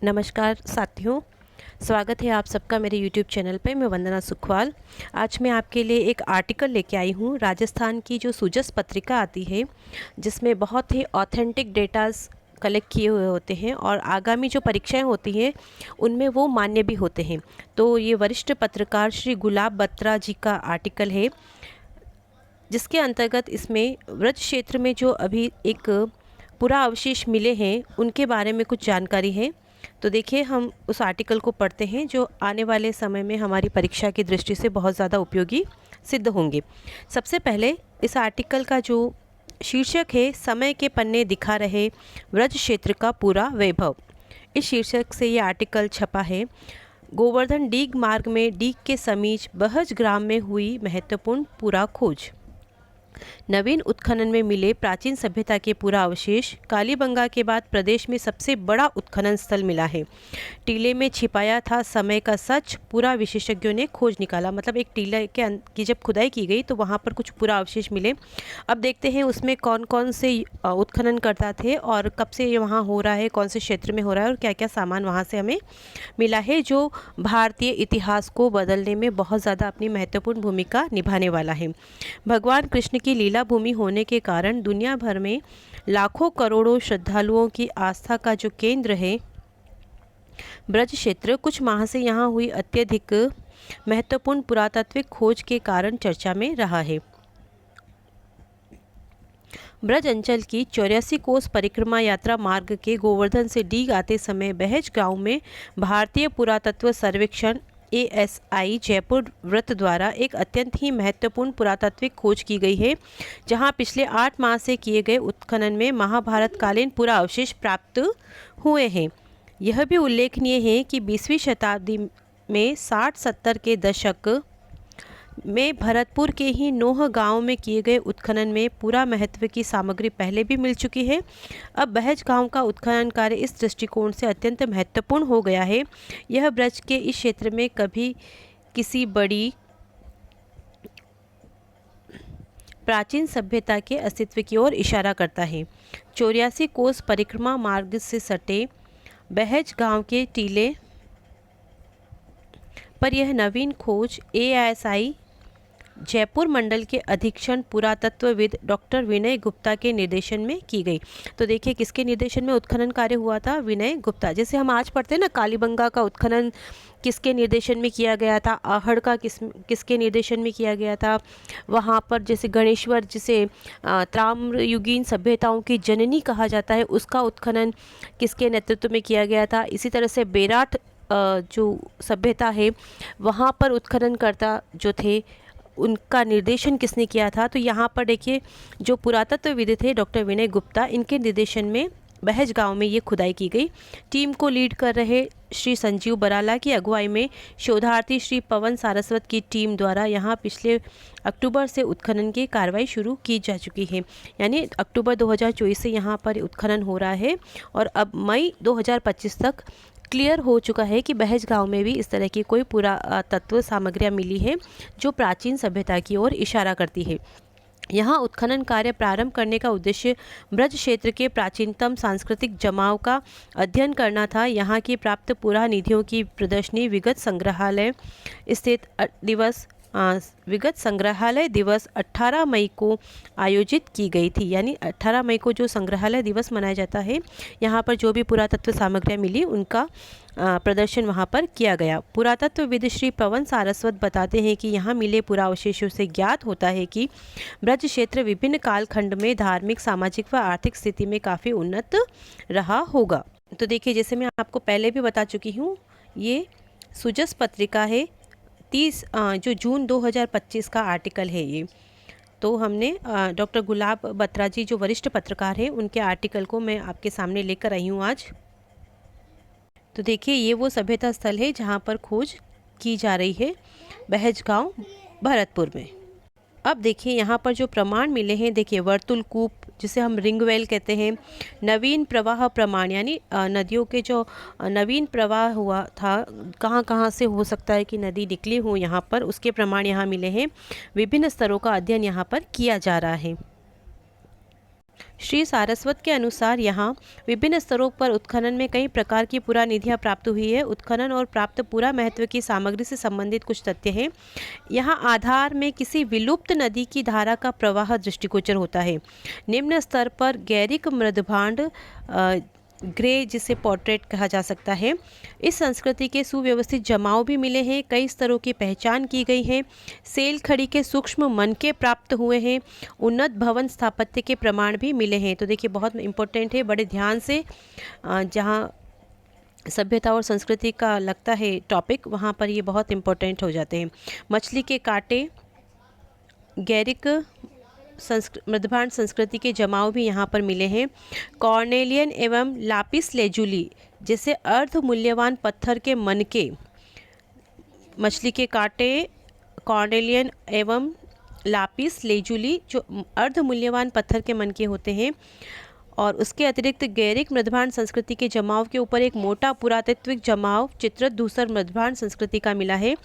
नमस्कार साथियों, स्वागत है आप सबका मेरे YouTube चैनल पे। मैं वंदना सुखवाल। आज मैं आपके लिए एक आर्टिकल लेके आई हूँ। राजस्थान की जो सुजस पत्रिका आती है, जिसमें बहुत ही ऑथेंटिक डेटास कलेक्ट किए हुए होते हैं और आगामी जो परीक्षाएं होती हैं उनमें वो मान्य भी होते हैं। तो ये वरिष्ठ पत्रकार श्री गुलाब बत्रा जी का आर्टिकल है, जिसके अंतर्गत इसमें व्रज क्षेत्र में जो अभी एक पुरा अवशेष मिले हैं उनके बारे में कुछ जानकारी है। तो देखिए, हम उस आर्टिकल को पढ़ते हैं जो आने वाले समय में हमारी परीक्षा की दृष्टि से बहुत ज़्यादा उपयोगी सिद्ध होंगे। सबसे पहले इस आर्टिकल का जो शीर्षक है, समय के पन्ने दिखा रहे व्रज क्षेत्र का पूरा वैभव। इस शीर्षक से ये आर्टिकल छपा है। गोवर्धन डीग मार्ग में डीग के समीप बहज ग्राम में हुई महत्वपूर्ण पुरा खोज। नवीन उत्खनन में मिले प्राचीन सभ्यता के पुरा अवशेष। कालीबंगा के बाद प्रदेश में सबसे बड़ा उत्खनन स्थल मिला है। टीले में छिपाया था समय का सच, पूरा विशेषज्ञों ने खोज निकाला। मतलब एक टीले की जब खुदाई की गई तो वहाँ पर कुछ पुरा अवशेष मिले। अब देखते हैं उसमें कौन कौन से उत्खनन करता थे और कब से ये वहाँ हो रहा है, कौन से क्षेत्र में हो रहा है और क्या क्या सामान वहाँ से हमें मिला है, जो भारतीय इतिहास को बदलने में बहुत ज़्यादा अपनी महत्वपूर्ण भूमिका निभाने वाला है। भगवान कृष्ण की लीला भूमि होने के कारण दुनिया भर में लाखों करोड़ों श्रद्धालुओं की आस्था का जो केंद्र है ब्रज क्षेत्र, कुछ माह से यहाँ हुई अत्यधिक महत्वपूर्ण पुरातात्विक खोज के कारण चर्चा में रहा है। ब्रज अंचल की 84 कोस परिक्रमा यात्रा मार्ग के गोवर्धन से डीग आते समय बहज गांव में भारतीय पुरातत्व सर्वेक्षण ASI जयपुर वृत्त द्वारा एक अत्यंत ही महत्वपूर्ण पुरातात्विक खोज की गई है, जहां पिछले 8 माह से किए गए उत्खनन में महाभारत कालीन पुरा अवशेष प्राप्त हुए हैं। यह भी उल्लेखनीय है कि 20वीं शताब्दी में 60-70 के दशक में भरतपुर के ही नोह गांव में किए गए उत्खनन में पूरा महत्व की सामग्री पहले भी मिल चुकी है। अब बहज गांव का उत्खनन कार्य इस दृष्टिकोण से अत्यंत महत्वपूर्ण हो गया है। यह ब्रज के इस क्षेत्र में कभी किसी बड़ी प्राचीन सभ्यता के अस्तित्व की ओर इशारा करता है। 84 कोस परिक्रमा मार्ग से सटे बहज गांव के टीले पर यह नवीन खोज ASI जयपुर मंडल के अधीक्षण पुरातत्वविद डॉक्टर विनय गुप्ता के निर्देशन में की गई। तो देखिए, किसके निर्देशन में उत्खनन कार्य हुआ था? विनय गुप्ता। जैसे हम आज पढ़ते हैं ना, कालीबंगा का उत्खनन किसके निर्देशन में किया गया था, आहड़ का किसके निर्देशन में किया गया था, वहाँ पर जैसे गणेश्वर, जिसे ताम्रयुगीन सभ्यताओं की जननी कहा जाता है, उसका उत्खनन किसके नेतृत्व में किया गया था। इसी तरह से बेराट जो सभ्यता है, वहाँ पर उत्खननकर्ता जो थे उनका निर्देशन किसने किया था। तो यहाँ पर देखिए, जो पुरातत्वविद थे डॉक्टर विनय गुप्ता, इनके निर्देशन में बहज गांव में ये खुदाई की गई। टीम को लीड कर रहे श्री संजीव बराला की अगुवाई में शोधार्थी श्री पवन सारस्वत की टीम द्वारा यहाँ पिछले अक्टूबर से उत्खनन की कार्रवाई शुरू की जा चुकी है। यानी अक्टूबर 2024 से यहाँ पर उत्खनन हो रहा है और अब मई 2025 तक क्लियर हो चुका है कि बहज गांव में भी इस तरह की कोई पुरातत्व सामग्रियां मिली है जो प्राचीन सभ्यता की ओर इशारा करती है। यहाँ उत्खनन कार्य प्रारंभ करने का उद्देश्य ब्रज क्षेत्र के प्राचीनतम सांस्कृतिक जमाव का अध्ययन करना था। यहाँ की प्राप्त पुरानिधियों की प्रदर्शनी विगत संग्रहालय दिवस 18 मई को आयोजित की गई थी। यानी 18 मई को जो संग्रहालय दिवस मनाया जाता है, यहाँ पर जो भी पुरातत्व सामग्रियाँ मिली उनका प्रदर्शन वहाँ पर किया गया। पुरातत्वविद श्री पवन सारस्वत बताते हैं कि यहाँ मिले पुरावशेषों से ज्ञात होता है कि ब्रज क्षेत्र विभिन्न कालखंड में धार्मिक, सामाजिक व आर्थिक स्थिति में काफ़ी उन्नत रहा होगा। तो देखिए, जैसे मैं आपको पहले भी बता चुकी हूँ, ये सुजस पत्रिका है, 30 जो जून 2025 का आर्टिकल है ये। तो हमने डॉक्टर गुलाब बत्रा जी, जो वरिष्ठ पत्रकार हैं, उनके आर्टिकल को मैं आपके सामने लेकर आई हूँ आज। तो देखिए, ये वो सभ्यता स्थल है जहाँ पर खोज की जा रही है, बहज गांव भरतपुर में। अब देखिए, यहाँ पर जो प्रमाण मिले हैं, देखिए वर्तुल कूप, जिसे हम रिंग वेल कहते हैं, नवीन प्रवाह प्रमाण, यानी नदियों के जो नवीन प्रवाह हुआ था, कहाँ कहाँ से हो सकता है कि नदी निकली हो यहाँ पर, उसके प्रमाण यहाँ मिले हैं। विभिन्न स्तरों का अध्ययन यहाँ पर किया जा रहा है। श्री सारस्वत के अनुसार यहाँ विभिन्न स्तरों पर उत्खनन में कई प्रकार की पुरानिधियाँ प्राप्त हुई है। उत्खनन और प्राप्त पुरा महत्व की सामग्री से संबंधित कुछ तथ्य हैं। यहाँ आधार में किसी विलुप्त नदी की धारा का प्रवाह दृष्टिगोचर होता है। निम्न स्तर पर गैरिक मृदभांड ग्रे, जिसे पोर्ट्रेट कहा जा सकता है, इस संस्कृति के सुव्यवस्थित जमाव भी मिले हैं। कई स्तरों की पहचान की गई है। सेल खड़ी के सूक्ष्म मनके प्राप्त हुए हैं। उन्नत भवन स्थापत्य के प्रमाण भी मिले हैं। तो देखिए बहुत इंपॉर्टेंट है, बड़े ध्यान से जहाँ सभ्यता और संस्कृति का लगता है टॉपिक, वहाँ पर ये बहुत इंपॉर्टेंट हो जाते हैं। मछली के कांटे, गैरिक मृदभांड संस्कृति के जमाव भी यहाँ पर मिले हैं। कॉर्नेलियन एवं लापिस लेजुली जैसे अर्ध मूल्यवान पत्थर के मनके, मछली के कांटे, कॉर्नेलियन एवं लापिस लेजुली जो अर्ध मूल्यवान पत्थर के मनके होते हैं। और उसके अतिरिक्त गैरिक मृदभांड संस्कृति के जमाव के ऊपर एक मोटा पुरातात्विक जमाव चित्रित धूसर मृदभांड संस्कृति का मिला है।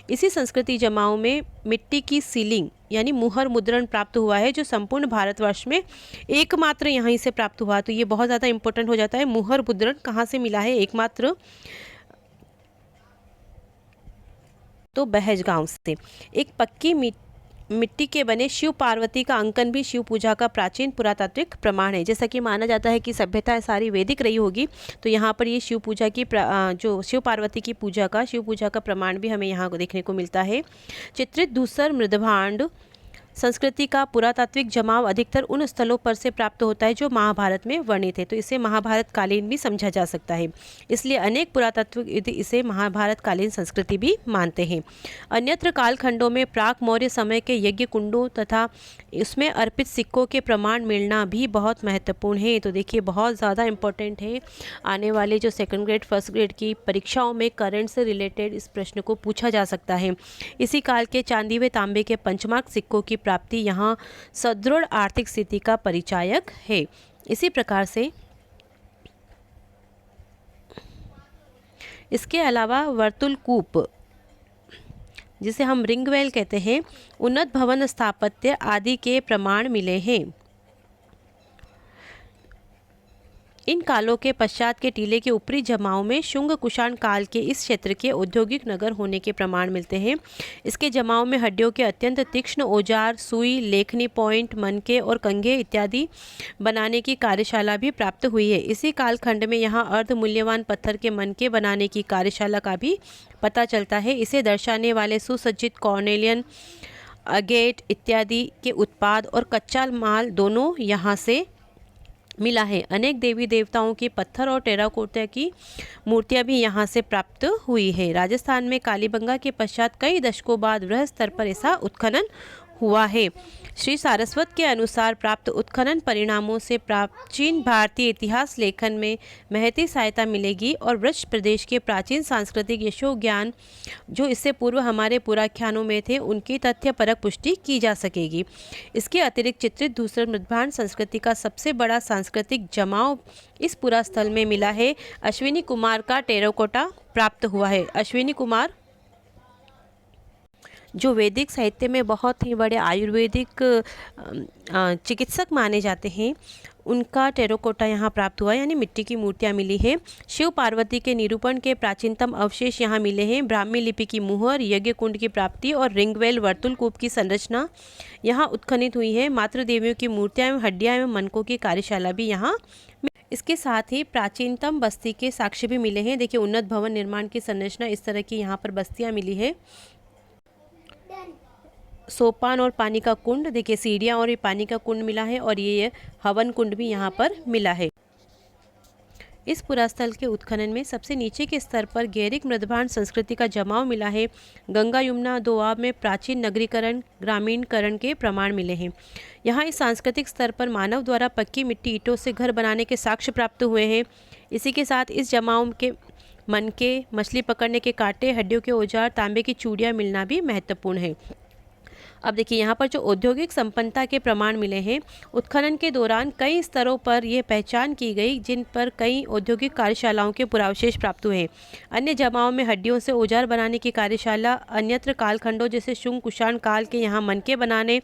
इसी संस्कृति जमाव में मिट्टी की सीलिंग यानी मुहर मुद्रण प्राप्त हुआ है, जो संपूर्ण भारतवर्ष में एकमात्र यहीं से प्राप्त हुआ। तो ये बहुत ज़्यादा इंपॉर्टेंट हो जाता है, मुहर मुद्रण कहाँ से मिला है, एकमात्र तो बहज गांव से। एक पक्की मिट्टी के बने शिव पार्वती का अंकन भी शिव पूजा का प्राचीन पुरातात्विक प्रमाण है। जैसा कि माना जाता है कि सभ्यता सारी वैदिक रही होगी, तो यहाँ पर ये शिव पूजा की जो शिव पार्वती की शिव पूजा का प्रमाण भी हमें यहाँ को देखने को मिलता है। चित्रित धूसर मृदभांड संस्कृति का पुरातात्विक जमाव अधिकतर उन स्थलों पर से प्राप्त होता है जो महाभारत में वर्णित है। तो इसे महाभारत कालीन भी समझा जा सकता है, इसलिए अनेक पुरातात्विक इसे महाभारत कालीन संस्कृति भी मानते हैं। अन्यत्र कालखंडों में प्राक मौर्य समय के यज्ञ कुंडों तथा इसमें अर्पित सिक्कों के प्रमाण मिलना भी बहुत महत्वपूर्ण है। तो देखिए बहुत ज़्यादा इम्पोर्टेंट है, आने वाले जो सेकंड ग्रेड फर्स्ट ग्रेड की परीक्षाओं में करंट से रिलेटेड इस प्रश्न को पूछा जा सकता है। इसी काल के चांदी व तांबे के पंचमार्क सिक्कों की प्राप्ति यहाँ सुदृढ़ आर्थिक स्थिति का परिचायक है। इसी प्रकार से इसके अलावा वर्तुल कूप, जिसे हम रिंगवेल कहते हैं, उन्नत भवन स्थापत्य आदि के प्रमाण मिले हैं। इन कालों के पश्चात के टीले के ऊपरी जमाव में शुंग कुषाण काल के इस क्षेत्र के औद्योगिक नगर होने के प्रमाण मिलते हैं। इसके जमाव में हड्डियों के अत्यंत तीक्ष्ण औजार, सुई, लेखनी पॉइंट, मनके और कंघे इत्यादि बनाने की कार्यशाला भी प्राप्त हुई है। इसी कालखंड में यहाँ अर्ध मूल्यवान पत्थर के मनके बनाने की कार्यशाला का भी पता चलता है। इसे दर्शाने वाले सुसज्जित कॉर्नेलियन, अगेट इत्यादि के उत्पाद और कच्चा माल दोनों यहाँ से मिला है। अनेक देवी देवताओं की पत्थर और टेराकोटा की मूर्तियां भी यहाँ से प्राप्त हुई है। राजस्थान में कालीबंगा के पश्चात कई दशकों बाद वृहद स्तर पर ऐसा उत्खनन हुआ है। श्री सारस्वत के अनुसार प्राप्त उत्खनन परिणामों से प्राचीन भारतीय इतिहास लेखन में महती सहायता मिलेगी और ब्रज प्रदेश के प्राचीन सांस्कृतिक यशो ज्ञान जो इससे पूर्व हमारे पुराख्यानों में थे उनकी तथ्यपरक पुष्टि की जा सकेगी। इसके अतिरिक्त चित्रित धूसर मृदभांड संस्कृति का सबसे बड़ा सांस्कृतिक जमाव इस पुरा स्थल में मिला है। अश्विनी कुमार का टेराकोटा प्राप्त हुआ है। अश्विनी कुमार जो वैदिक साहित्य में बहुत ही बड़े आयुर्वेदिक चिकित्सक माने जाते हैं, उनका टेराकोटा यहाँ प्राप्त हुआ, यानी मिट्टी की मूर्तियाँ मिली है। शिव पार्वती के निरूपण के प्राचीनतम अवशेष यहाँ मिले हैं। ब्राह्मी लिपि की मुहर, यज्ञ कुंड की प्राप्ति और रिंगवेल वर्तुल कूप की संरचना यहाँ उत्खनित हुई है। मातृ देवियों की मूर्तियाँ एवं हड्डियाँ एवं मनकों की कार्यशाला भी यहाँ। इसके साथ ही प्राचीनतम बस्ती के साक्ष्य भी मिले हैं। देखिए उन्नत भवन निर्माण की संरचना, इस तरह की यहाँ पर बस्तियाँ मिली है। सोपान और पानी का कुंड, देखिए सीढ़ियाँ और ये पानी का कुंड मिला है और ये हवन कुंड भी यहाँ पर मिला है। इस पुरास्थल के उत्खनन में सबसे नीचे के स्तर पर गैरिक मृदभांड संस्कृति का जमाव मिला है। गंगा यमुना दोआब में प्राचीन नगरीकरण, ग्रामीणकरण के प्रमाण मिले हैं। यहाँ इस सांस्कृतिक स्तर पर मानव द्वारा पक्की मिट्टी ईंटों से घर बनाने के साक्ष्य प्राप्त हुए हैं। इसी के साथ इस जमाव के मनके, मछली पकड़ने के कांटे, हड्डियों के औजार, तांबे की चूड़ियाँ मिलना भी महत्वपूर्ण है। अब देखिए यहाँ पर जो औद्योगिक संपन्नता के प्रमाण मिले हैं, उत्खनन के दौरान कई स्तरों पर यह पहचान की गई जिन पर कई औद्योगिक कार्यशालाओं के पुरावशेष प्राप्त हुए हैं। अन्य जमाओं में हड्डियों से औजार बनाने की कार्यशाला, अन्यत्र कालखंडों जैसे शुंग कुषाण काल के यहाँ मनके बनाने,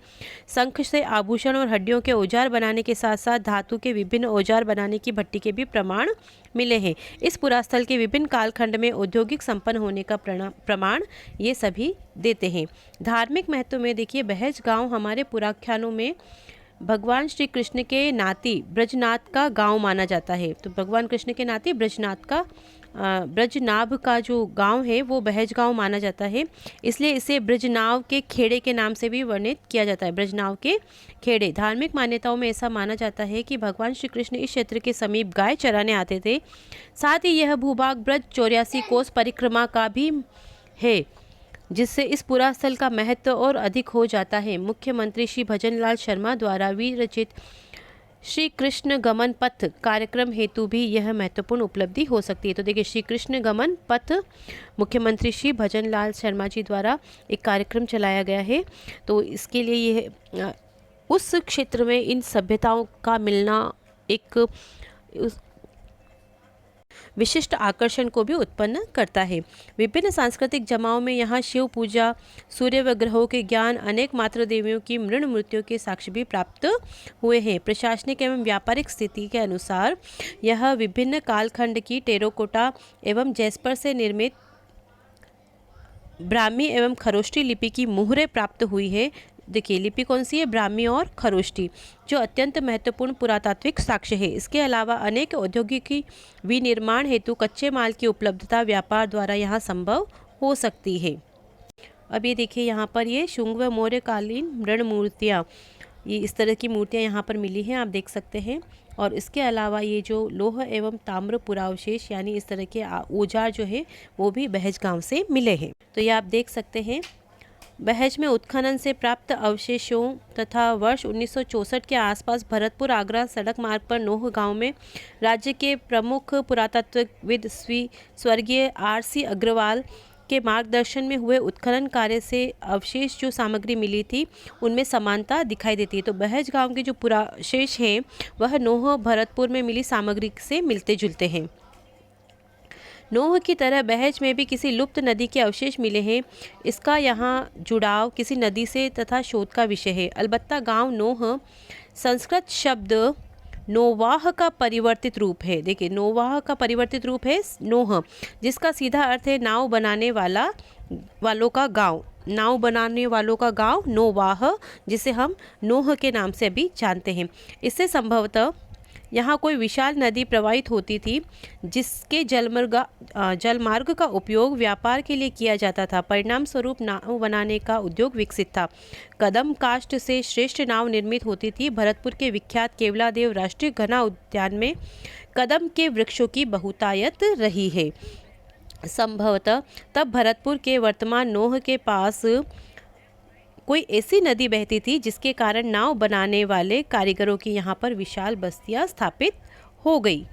शंख से आभूषण और हड्डियों के औजार बनाने के साथ साथ धातु के विभिन्न औजार बनाने की भट्टी के भी प्रमाण मिले हैं। इस पुरास्थल के विभिन्न कालखंड में औद्योगिक संपन्न होने का प्रमाण ये सभी देते हैं। धार्मिक महत्व में देखिए, बहज गांव हमारे पुराख्यानों में भगवान श्री कृष्ण के नाती ब्रजनाथ का गांव माना जाता है। तो भगवान कृष्ण के नाती ब्रजनाभ का जो गांव है वो बहज गांव माना जाता है, इसलिए इसे ब्रजनाव के खेड़े के नाम से भी वर्णित किया जाता है। ब्रजनाव के खेड़े। धार्मिक मान्यताओं में ऐसा माना जाता है कि भगवान श्री कृष्ण इस क्षेत्र के समीप गाय चराने आते थे। साथ ही यह भूभाग ब्रज 84 कोस परिक्रमा का भी है, जिससे इस पुरास्थल का महत्व और अधिक हो जाता है। मुख्यमंत्री श्री भजनलाल शर्मा द्वारा विरचित श्री कृष्ण गमन पथ कार्यक्रम हेतु भी यह महत्वपूर्ण उपलब्धि हो सकती है। तो देखिए, श्री कृष्ण गमन पथ मुख्यमंत्री श्री भजनलाल शर्मा जी द्वारा एक कार्यक्रम चलाया गया है। तो इसके लिए यह उस क्षेत्र में इन सभ्यताओं का मिलना एक विशिष्ट आकर्षण को भी उत्पन्न करता है। विभिन्न सांस्कृतिक जमाओं में यहाँ शिव पूजा, सूर्य व ग्रहों के ज्ञान, अनेक मातृ देवियों की मृण मूर्तियों के साक्ष्य भी प्राप्त हुए हैं। प्रशासनिक एवं व्यापारिक स्थिति के अनुसार यह विभिन्न कालखंड की टेराकोटा एवं जैस्पर से निर्मित ब्राह्मी एवं खरोष्टी लिपि की मुहरें प्राप्त हुई है। देखिए, लिपि कौन सी है? ब्राह्मी और खरोष्टी, जो अत्यंत महत्वपूर्ण पुरातात्विक साक्ष्य है। इसके अलावा अनेक औद्योगिक विनिर्माण हेतु कच्चे माल की उपलब्धता व्यापार द्वारा यहाँ संभव हो सकती है। अब ये देखिए, यहाँ पर ये शुंग व मौर्य कालीन मृण मूर्तियाँ, ये इस तरह की मूर्तियाँ यहाँ पर मिली हैं, आप देख सकते हैं। और इसके अलावा ये जो लोह एवं ताम्र पुरावशेष यानी इस तरह के औजार जो है वो भी बहज गाँव से मिले हैं। तो ये आप देख सकते हैं। बहज में उत्खनन से प्राप्त अवशेषों तथा वर्ष 1964 के आसपास भरतपुर आगरा सड़क मार्ग पर नोह गांव में राज्य के प्रमुख पुरातत्वविद स्वर्गीय RC अग्रवाल के मार्गदर्शन में हुए उत्खनन कार्य से अवशेष जो सामग्री मिली थी उनमें समानता दिखाई देती है। तो बहज गांव के जो पुरावशेष हैं वह नोह भरतपुर में मिली सामग्री से मिलते जुलते हैं। नोह की तरह बहज में भी किसी लुप्त नदी के अवशेष मिले हैं। इसका यहाँ जुड़ाव किसी नदी से तथा शोध का विषय है। अलबत्ता गांव नोह संस्कृत शब्द नोवाह का परिवर्तित रूप है। देखिए, नोवाह का परिवर्तित रूप है नोह, जिसका सीधा अर्थ है नाव बनाने वालों का गांव। नाव बनाने वालों का गांव नोवाह, जिसे हम नोह के नाम से अभी जानते हैं। इससे संभवतः यहाँ कोई विशाल नदी प्रवाहित होती थी जिसके जलमार्ग का उपयोग व्यापार के लिए किया जाता था। परिणाम स्वरूप नाव बनाने का उद्योग विकसित था। कदम काष्ठ से श्रेष्ठ नाव निर्मित होती थी। भरतपुर के विख्यात केवलादेव राष्ट्रीय घना उद्यान में कदम के वृक्षों की बहुतायत रही है। संभवतः तब भरतपुर के वर्तमान नोह के पास कोई ऐसी नदी बहती थी जिसके कारण नाव बनाने वाले कारीगरों की यहाँ पर विशाल बस्तियाँ स्थापित हो गई।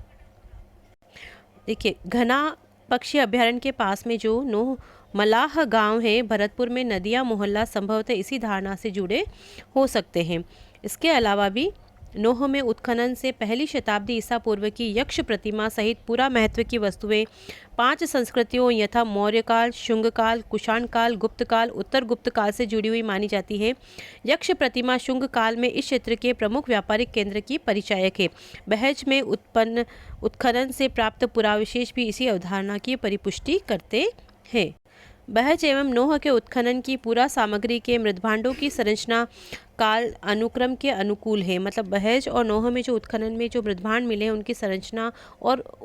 देखिए, घना पक्षी अभ्यारण्य के पास में जो नोह मलाह गांव है, भरतपुर में नदियाँ मोहल्ला संभवतः इसी धारणा से जुड़े हो सकते हैं। इसके अलावा भी नोह में उत्खनन से पहली शताब्दी ईसा पूर्व की यक्ष प्रतिमा सहित पूरा महत्व की वस्तुएं 5 संस्कृतियों यथा मौर्य काल, शुंग काल, कुषाण काल, गुप्त काल, उत्तर गुप्त काल से जुड़ी हुई मानी जाती है। यक्ष प्रतिमा शुंग काल में इस क्षेत्र के प्रमुख व्यापारिक केंद्र की परिचायक है। बहज में उत्पन्न उत्खनन से प्राप्त पुरावशेष भी इसी अवधारणा की परिपुष्टि करते हैं। बहज एवं नोह के उत्खनन की पूरा सामग्री के मृदभांडों की संरचना काल अनुक्रम के अनुकूल है। मतलब बहज और नोह में जो उत्खनन में जो मृदभांड मिले हैं उनकी संरचना और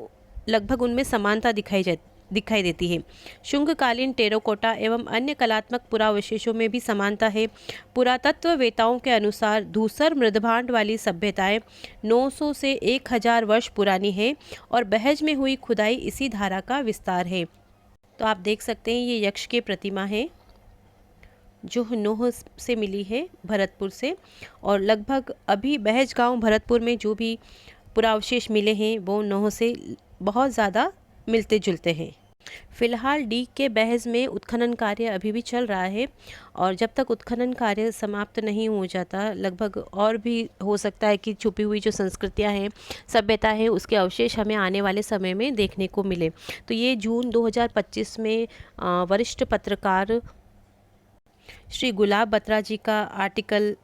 लगभग उनमें समानता दिखाई देती है। शुंगकालीन टेराकोटा एवं अन्य कलात्मक पुरावशेषों में भी समानता है। पुरातत्ववेताओं के अनुसार धूसर मृदभांड वाली सभ्यताएं 900 से 1000 वर्ष पुरानी है और बहज में हुई खुदाई इसी धारा का विस्तार है। तो आप देख सकते हैं ये यक्ष की प्रतिमा है जो नोह से मिली है भरतपुर से, और लगभग अभी बहज गांव भरतपुर में जो भी पुरावशेष मिले हैं वो नोह से बहुत ज़्यादा मिलते जुलते हैं। फ़िलहाल डी के बहस में उत्खनन कार्य अभी भी चल रहा है और जब तक उत्खनन कार्य समाप्त नहीं हो जाता, लगभग और भी हो सकता है कि छुपी हुई जो संस्कृतियाँ हैं, सभ्यता है, उसके अवशेष हमें आने वाले समय में देखने को मिले। तो ये जून 2025 में वरिष्ठ पत्रकार श्री गुलाब बत्रा जी का आर्टिकल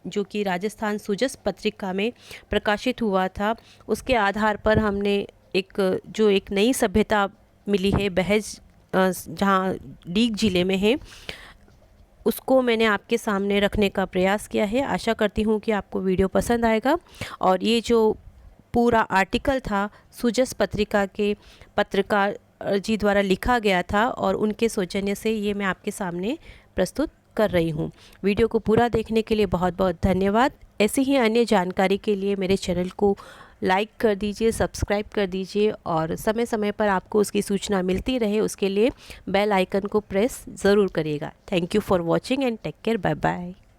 जो कि राजस्थान सुजस पत्रिका में प्रकाशित हुआ था, उसके आधार पर हमने एक नई सभ्यता मिली है बहस, जहाँ डीग ज़िले में है, उसको मैंने आपके सामने रखने का प्रयास किया है। आशा करती हूँ कि आपको वीडियो पसंद आएगा और ये जो पूरा आर्टिकल था सुजस पत्रिका के पत्रकार जी द्वारा लिखा गया था और उनके सौजन्य से ये मैं आपके सामने प्रस्तुत कर रही हूँ। वीडियो को पूरा देखने के लिए बहुत बहुत धन्यवाद। ऐसी ही अन्य जानकारी के लिए मेरे चैनल को लाइक कर दीजिए, सब्सक्राइब कर दीजिए और समय समय पर आपको उसकी सूचना मिलती रहे, उसके लिए बेल आइकन को प्रेस ज़रूर करिएगा। Thank you for watching and take care. Bye bye.